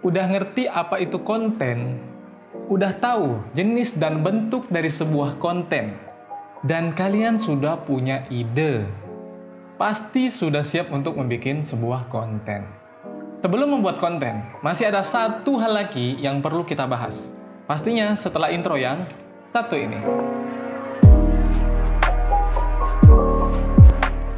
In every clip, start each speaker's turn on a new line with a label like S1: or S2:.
S1: Udah ngerti apa itu konten, udah tahu jenis dan bentuk dari sebuah konten, dan kalian sudah punya ide. Pasti sudah siap untuk membuat sebuah konten. Sebelum membuat konten, masih ada satu hal lagi yang perlu kita bahas. Pastinya setelah intro yang satu ini.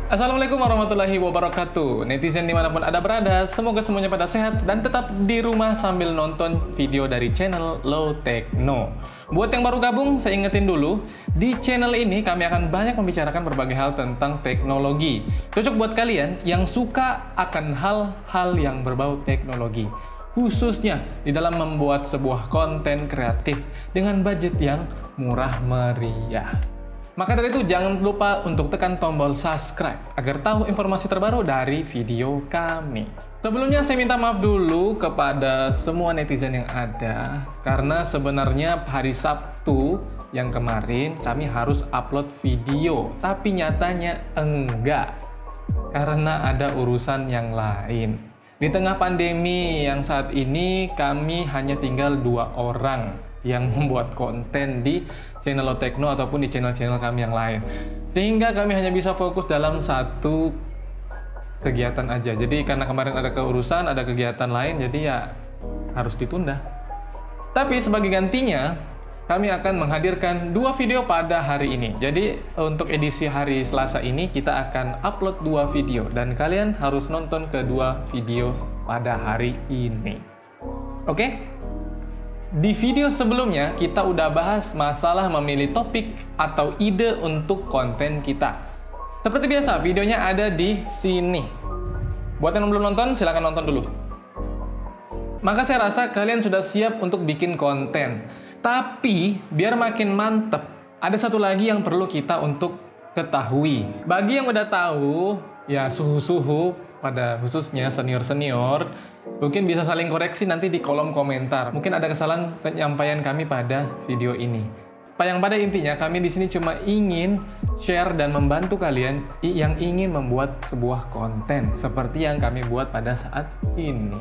S1: Assalamualaikum warahmatullahi wabarakatuh. Netizen dimanapun Anda berada, semoga semuanya pada sehat dan tetap di rumah sambil nonton video dari channel Low Techno. Buat yang baru gabung, saya ingetin dulu, di channel ini kami akan banyak membicarakan berbagai hal tentang teknologi. Cocok buat kalian yang suka akan hal-hal yang berbau teknologi, khususnya di dalam membuat sebuah konten kreatif dengan budget yang murah meriah. Maka dari itu, jangan lupa untuk tekan tombol subscribe agar tahu informasi terbaru dari video kami. Sebelumnya, saya minta maaf dulu kepada semua netizen yang ada, karena sebenarnya hari Sabtu yang kemarin kami harus upload video, tapi nyatanya enggak, karena ada urusan yang lain. Di tengah pandemi yang saat ini, kami hanya tinggal 2 orang yang membuat konten di channel Low Techno ataupun di channel-channel kami yang lain, sehingga kami hanya bisa fokus dalam satu kegiatan aja. Jadi karena kemarin ada keurusan, ada kegiatan lain, jadi ya harus ditunda. Tapi sebagai gantinya, kami akan menghadirkan 2 video pada hari ini. Jadi untuk edisi hari Selasa ini kita akan upload 2 video dan kalian harus nonton kedua video pada hari ini. Oke? Di video sebelumnya, kita udah bahas masalah memilih topik atau ide untuk konten kita. Seperti biasa, videonya ada di sini. Buat yang belum nonton, silahkan nonton dulu. Maka saya rasa kalian sudah siap untuk bikin konten. Tapi, biar makin mantep, ada satu lagi yang perlu kita untuk ketahui. Bagi yang udah tahu, ya suhu-suhu, pada khususnya senior-senior, mungkin bisa saling koreksi nanti di kolom komentar. Mungkin ada kesalahan penyampaian kami pada video ini. Yang pada intinya kami di sini cuma ingin share dan membantu kalian yang ingin membuat sebuah konten seperti yang kami buat pada saat ini.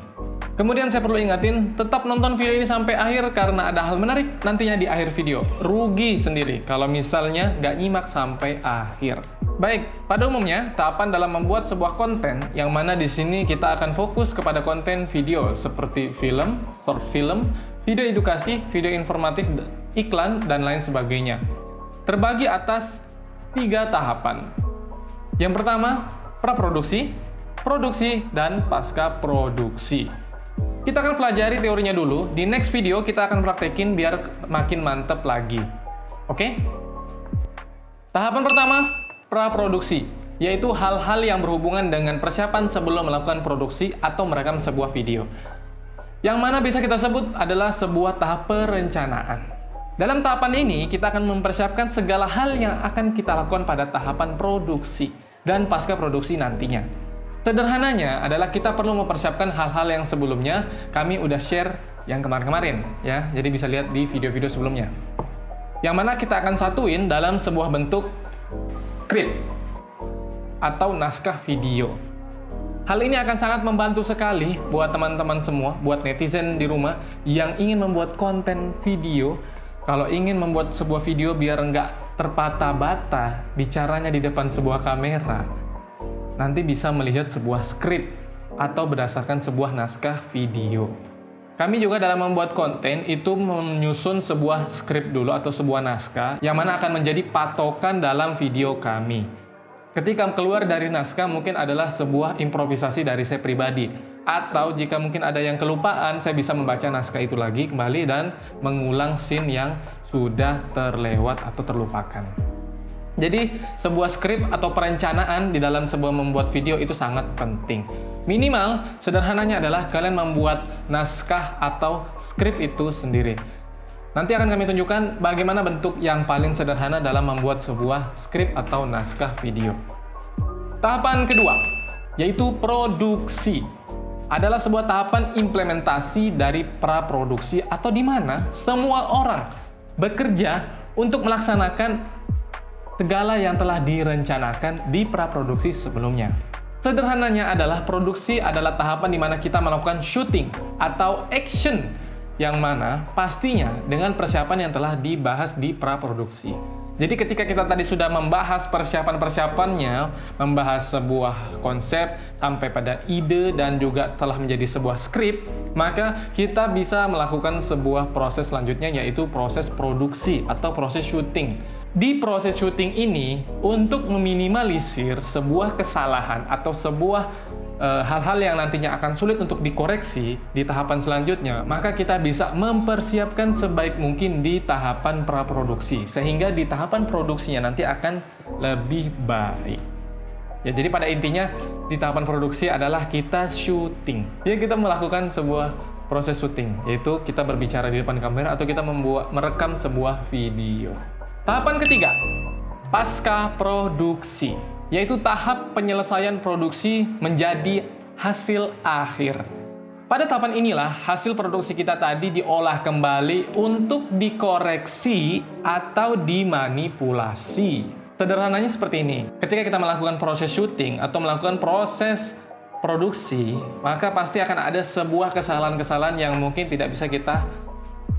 S1: Kemudian saya perlu ingatin, tetap nonton video ini sampai akhir karena ada hal menarik nantinya di akhir video. Rugi sendiri kalau misalnya nggak nyimak sampai akhir. Baik, pada umumnya tahapan dalam membuat sebuah konten yang mana di sini kita akan fokus kepada konten video seperti film, short film, video edukasi, video informatif, iklan, dan lain sebagainya. Terbagi atas 3 tahapan. Yang pertama, praproduksi, produksi, dan pasca produksi. Kita akan pelajari teorinya dulu, di next video kita akan praktekin biar makin mantep lagi. Oke? Tahapan pertama, praproduksi, yaitu hal-hal yang berhubungan dengan persiapan sebelum melakukan produksi atau merekam sebuah video. Yang mana bisa kita sebut adalah sebuah tahap perencanaan. Dalam tahapan ini, kita akan mempersiapkan segala hal yang akan kita lakukan pada tahapan produksi dan pasca produksi nantinya. Sederhananya adalah kita perlu mempersiapkan hal-hal yang sebelumnya kami udah share yang kemarin-kemarin, ya. Jadi bisa lihat di video-video sebelumnya. Yang mana kita akan satuin dalam sebuah bentuk skrip atau naskah video. Hal ini akan sangat membantu sekali buat teman-teman semua, buat netizen di rumah yang ingin membuat konten video. Kalau ingin membuat sebuah video biar nggak terpata-bata bicaranya di depan sebuah kamera, nanti bisa melihat sebuah skrip atau berdasarkan sebuah naskah video. Kami juga dalam membuat konten itu menyusun sebuah skrip dulu atau sebuah naskah yang mana akan menjadi patokan dalam video kami. Ketika keluar dari naskah mungkin adalah sebuah improvisasi dari saya pribadi. Atau jika mungkin ada yang kelupaan, saya bisa membaca naskah itu lagi kembali dan mengulang scene yang sudah terlewat atau terlupakan. Jadi, sebuah skrip atau perencanaan di dalam sebuah membuat video itu sangat penting. Minimal, sederhananya adalah kalian membuat naskah atau skrip itu sendiri. Nanti akan kami tunjukkan bagaimana bentuk yang paling sederhana dalam membuat sebuah skrip atau naskah video. Tahapan kedua, yaitu produksi. Adalah sebuah tahapan implementasi dari praproduksi atau di mana semua orang bekerja untuk melaksanakan segala yang telah direncanakan di praproduksi sebelumnya. Sederhananya adalah produksi adalah tahapan di mana kita melakukan syuting atau action, yang mana pastinya dengan persiapan yang telah dibahas di praproduksi. Jadi ketika kita tadi sudah membahas persiapan-persiapannya, membahas sebuah konsep sampai pada ide dan juga telah menjadi sebuah skrip, maka kita bisa melakukan sebuah proses selanjutnya, yaitu proses produksi atau proses syuting. Di proses syuting ini, untuk meminimalisir sebuah kesalahan atau sebuah hal-hal yang nantinya akan sulit untuk dikoreksi di tahapan selanjutnya, maka kita bisa mempersiapkan sebaik mungkin di tahapan praproduksi, sehingga di tahapan produksinya nanti akan lebih baik. Ya, jadi pada intinya di tahapan produksi adalah kita syuting. Ya, kita melakukan sebuah proses syuting, yaitu kita berbicara di depan kamera atau kita merekam sebuah video. Tahapan ketiga, pasca produksi, yaitu tahap penyelesaian produksi menjadi hasil akhir. Pada tahapan inilah hasil produksi kita tadi diolah kembali untuk dikoreksi atau dimanipulasi. Sederhananya seperti ini. Ketika kita melakukan proses syuting atau melakukan proses produksi, maka pasti akan ada sebuah kesalahan-kesalahan yang mungkin tidak bisa kita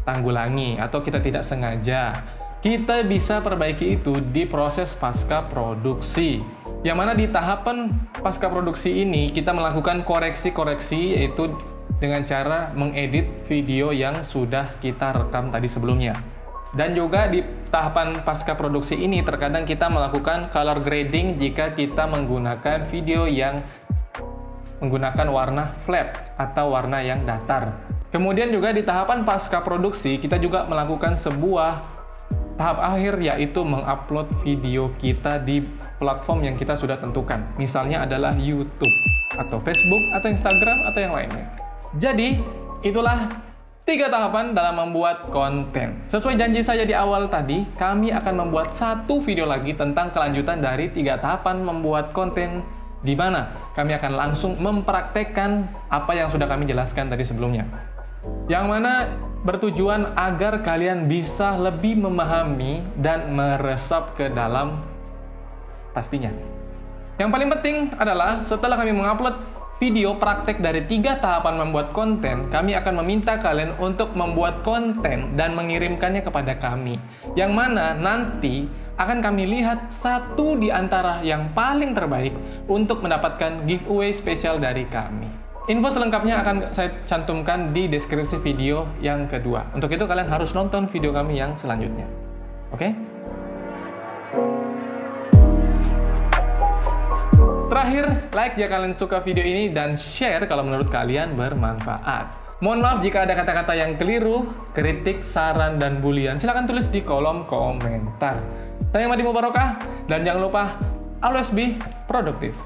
S1: tanggulangi atau kita tidak sengaja. Kita bisa perbaiki itu di proses pasca produksi. Yang mana di tahapan pasca produksi ini kita melakukan koreksi-koreksi, yaitu dengan cara mengedit video yang sudah kita rekam tadi sebelumnya. Dan juga di tahapan pasca produksi ini terkadang kita melakukan color grading jika kita menggunakan video yang menggunakan warna flat atau warna yang datar. Kemudian juga di tahapan pasca produksi kita juga melakukan sebuah tahap akhir, yaitu mengupload video kita di platform yang kita sudah tentukan. Misalnya adalah YouTube, atau Facebook, atau Instagram, atau yang lainnya. Jadi, itulah 3 tahapan dalam membuat konten. Sesuai janji saya di awal tadi, kami akan membuat 1 video lagi tentang kelanjutan dari 3 tahapan membuat konten, di mana kami akan langsung mempraktekkan apa yang sudah kami jelaskan tadi sebelumnya. Yang mana bertujuan agar kalian bisa lebih memahami dan meresap ke dalam pastinya. Yang paling penting adalah setelah kami mengupload video praktek dari 3 tahapan membuat konten, kami akan meminta kalian untuk membuat konten dan mengirimkannya kepada kami. Yang mana nanti akan kami lihat 1 di antara yang paling terbaik untuk mendapatkan giveaway spesial dari kami. Info selengkapnya akan saya cantumkan di deskripsi video yang kedua. Untuk itu kalian harus nonton video kami yang selanjutnya. Oke? Terakhir, like jika kalian suka video ini dan share kalau menurut kalian bermanfaat. Mohon maaf jika ada kata-kata yang keliru, kritik, saran, dan bulian. Silahkan tulis di kolom komentar. Saya Madi Mubarokah, dan jangan lupa always be productive.